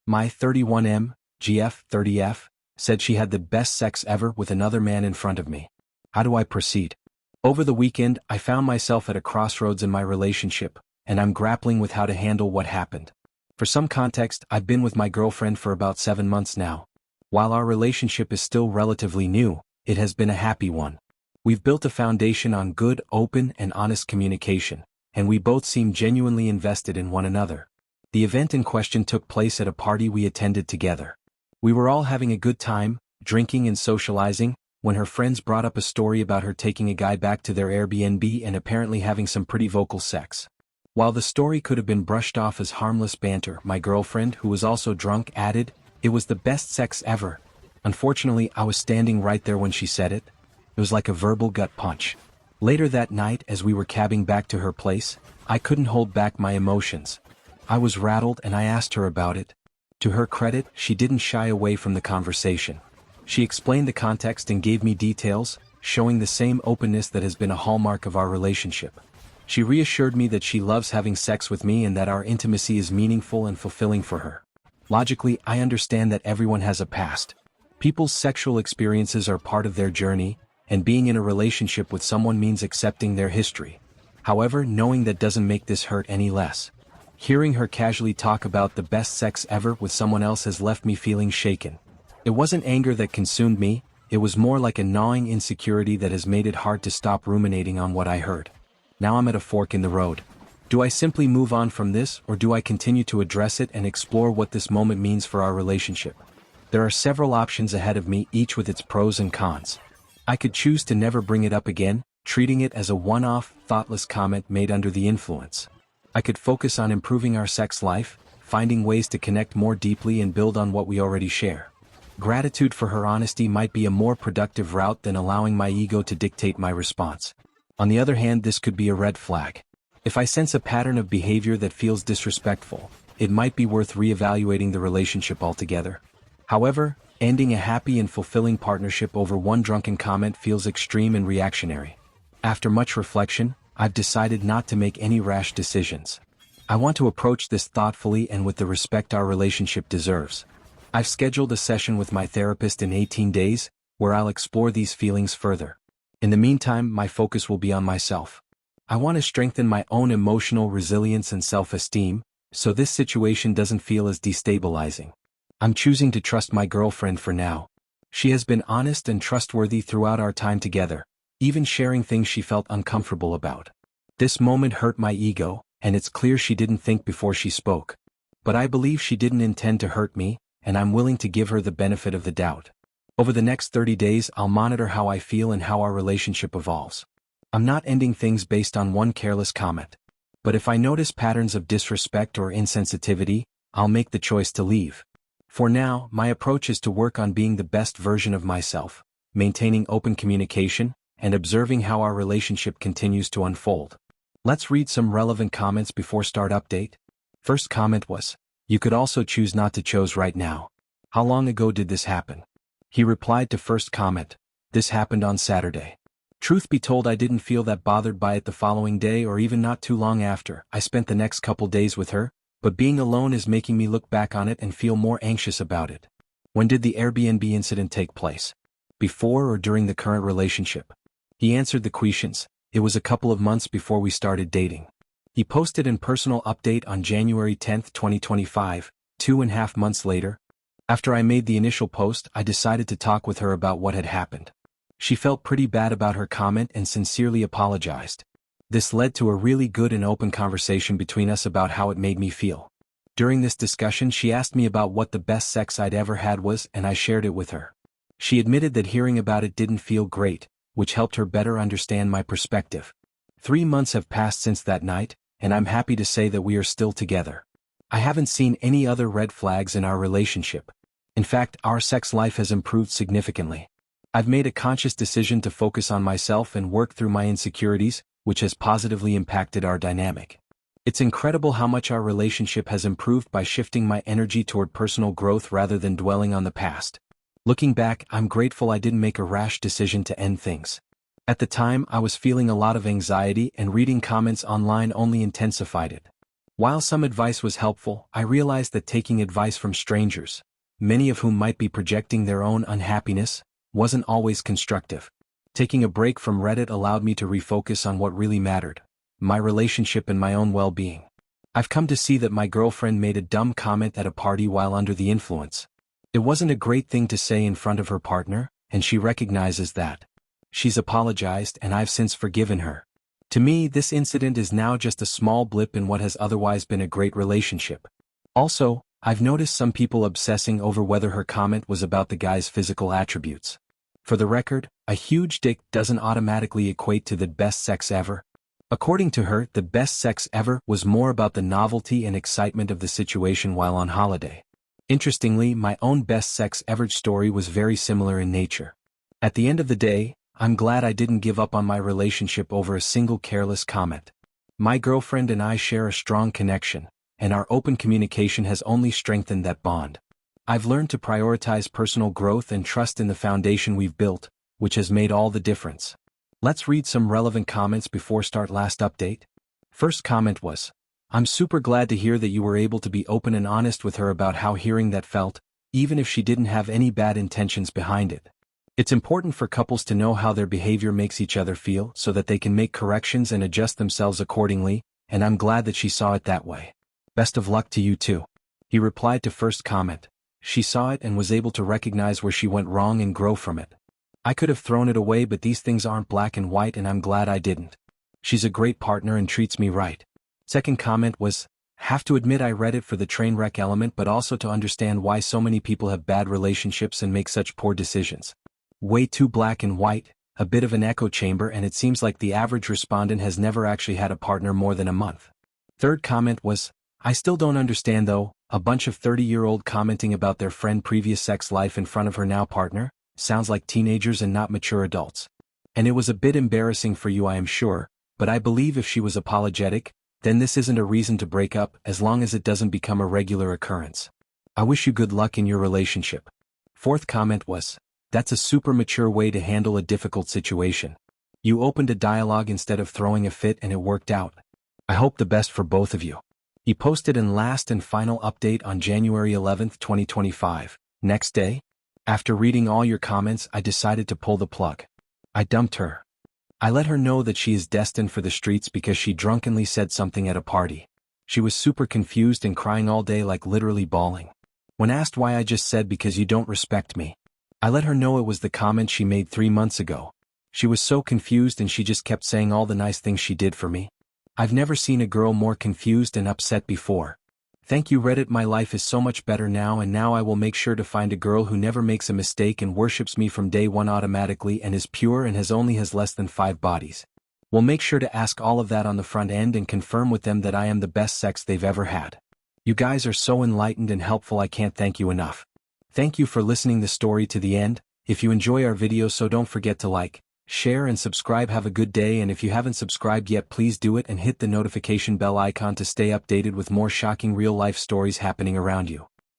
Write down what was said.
My 31M, GF 30F, said she had the best sex ever with another man in front of me. How do I proceed? Over the weekend, I found myself at a crossroads in my relationship, and I'm grappling with how to handle what happened. For some context, I've been with my girlfriend for about 7 months now. While our relationship is still relatively new, it has been a happy one. We've built a foundation on good, open, and honest communication, and we both seem genuinely invested in one another. The event in question took place at a party we attended together. We were all having a good time, drinking and socializing, when her friends brought up a story about her taking a guy back to their Airbnb and apparently having some pretty vocal sex. While the story could have been brushed off as harmless banter, my girlfriend, who was also drunk, added, "It was the best sex ever." Unfortunately, I was standing right there when she said it. It was like a verbal gut punch. Later that night, as we were cabbing back to her place, I couldn't hold back my emotions. I was rattled and I asked her about it. To her credit, she didn't shy away from the conversation. She explained the context and gave me details, showing the same openness that has been a hallmark of our relationship. She reassured me that she loves having sex with me and that our intimacy is meaningful and fulfilling for her. Logically, I understand that everyone has a past. People's sexual experiences are part of their journey, and being in a relationship with someone means accepting their history. However, knowing that doesn't make this hurt any less. Hearing her casually talk about the best sex ever with someone else has left me feeling shaken. It wasn't anger that consumed me, it was more like a gnawing insecurity that has made it hard to stop ruminating on what I heard. Now I'm at a fork in the road. Do I simply move on from this, or do I continue to address it and explore what this moment means for our relationship? There are several options ahead of me, each with its pros and cons. I could choose to never bring it up again, treating it as a one-off, thoughtless comment made under the influence. I could focus on improving our sex life, finding ways to connect more deeply and build on what we already share. Gratitude for her honesty might be a more productive route than allowing my ego to dictate my response. On the other hand, this could be a red flag. If I sense a pattern of behavior that feels disrespectful, it might be worth reevaluating the relationship altogether. However, ending a happy and fulfilling partnership over one drunken comment feels extreme and reactionary. After much reflection, I've decided not to make any rash decisions. I want to approach this thoughtfully and with the respect our relationship deserves. I've scheduled a session with my therapist in 18 days, where I'll explore these feelings further. In the meantime, my focus will be on myself. I want to strengthen my own emotional resilience and self-esteem, so this situation doesn't feel as destabilizing. I'm choosing to trust my girlfriend for now. She has been honest and trustworthy throughout our time together, even sharing things she felt uncomfortable about. This moment hurt my ego, and it's clear she didn't think before she spoke. But I believe she didn't intend to hurt me, and I'm willing to give her the benefit of the doubt. Over the next 30 days, I'll monitor how I feel and how our relationship evolves. I'm not ending things based on one careless comment. But if I notice patterns of disrespect or insensitivity, I'll make the choice to leave. For now, my approach is to work on being the best version of myself, maintaining open communication, and observing how our relationship continues to unfold. Let's read some relevant comments before start update. First comment was, "You could also choose not to choose right now. How long ago did this happen?" He replied to first comment, "This happened on Saturday." Truth be told, I didn't feel that bothered by it the following day or even not too long after. I spent the next couple days with her, but being alone is making me look back on it and feel more anxious about it. When did the Airbnb incident take place? Before or during the current relationship? He answered the questions. It was a couple of months before we started dating. He posted an personal update on January 10, 2025, 2.5 months later. After I made the initial post, I decided to talk with her about what had happened. She felt pretty bad about her comment and sincerely apologized. This led to a really good and open conversation between us about how it made me feel. During this discussion, she asked me about what the best sex I'd ever had was, and I shared it with her. She admitted that hearing about it didn't feel great, which helped her better understand my perspective. 3 months have passed since that night, and I'm happy to say that we are still together. I haven't seen any other red flags in our relationship. In fact, our sex life has improved significantly. I've made a conscious decision to focus on myself and work through my insecurities, which has positively impacted our dynamic. It's incredible how much our relationship has improved by shifting my energy toward personal growth rather than dwelling on the past. Looking back, I'm grateful I didn't make a rash decision to end things. At the time, I was feeling a lot of anxiety, and reading comments online only intensified it. While some advice was helpful, I realized that taking advice from strangers, many of whom might be projecting their own unhappiness, wasn't always constructive. Taking a break from Reddit allowed me to refocus on what really mattered: my relationship and my own well-being. I've come to see that my girlfriend made a dumb comment at a party while under the influence. It wasn't a great thing to say in front of her partner, and she recognizes that. She's apologized, and I've since forgiven her. To me, this incident is now just a small blip in what has otherwise been a great relationship. Also, I've noticed some people obsessing over whether her comment was about the guy's physical attributes. For the record, a huge dick doesn't automatically equate to the best sex ever. According to her, the best sex ever was more about the novelty and excitement of the situation while on holiday. Interestingly, my own best sex ever story was very similar in nature. At the end of the day, I'm glad I didn't give up on my relationship over a single careless comment. My girlfriend and I share a strong connection, and our open communication has only strengthened that bond. I've learned to prioritize personal growth and trust in the foundation we've built, which has made all the difference. Let's read some relevant comments before start last update. First comment was, "I'm super glad to hear that you were able to be open and honest with her about how hearing that felt, even if she didn't have any bad intentions behind it. It's important for couples to know how their behavior makes each other feel so that they can make corrections and adjust themselves accordingly, and I'm glad that she saw it that way. Best of luck to you too." He replied to first comment. She saw it and was able to recognize where she went wrong and grow from it. "I could have thrown it away, but these things aren't black and white, and I'm glad I didn't. She's a great partner and treats me right." Second comment was, "Have to admit I read it for the train wreck element, but also to understand why so many people have bad relationships and make such poor decisions. Way too black and white, a bit of an echo chamber, and it seems like the average respondent has never actually had a partner more than a month." Third comment was, "I still don't understand though, a bunch of 30-year-old commenting about their friend previous sex life in front of her now partner. Sounds like teenagers and not mature adults. And it was a bit embarrassing for you, I am sure, but I believe if she was apologetic, then this isn't a reason to break up as long as it doesn't become a regular occurrence. I wish you good luck in your relationship." Fourth comment was, "That's a super mature way to handle a difficult situation. You opened a dialogue instead of throwing a fit, and it worked out. I hope the best for both of you." He posted an last and final update on January 11th, 2025. Next day, "After reading all your comments, I decided to pull the plug. I dumped her. I let her know that she is destined for the streets because she drunkenly said something at a party. She was super confused and crying all day, like literally bawling. When asked why, I just said because you don't respect me. I let her know it was the comment she made 3 months ago. She was so confused and she just kept saying all the nice things she did for me. I've never seen a girl more confused and upset before. Thank you, Reddit. My life is so much better now, and now I will make sure to find a girl who never makes a mistake and worships me from day one automatically and is pure and has less than 5 bodies. We'll make sure to ask all of that on the front end and confirm with them that I am the best sex they've ever had. You guys are so enlightened and helpful, I can't thank you enough. Thank you for listening the story to the end. If you enjoy our videos, so don't forget to like, share and subscribe. Have a good day, and if you haven't subscribed yet, please do it and hit the notification bell icon to stay updated with more shocking real-life stories happening around you.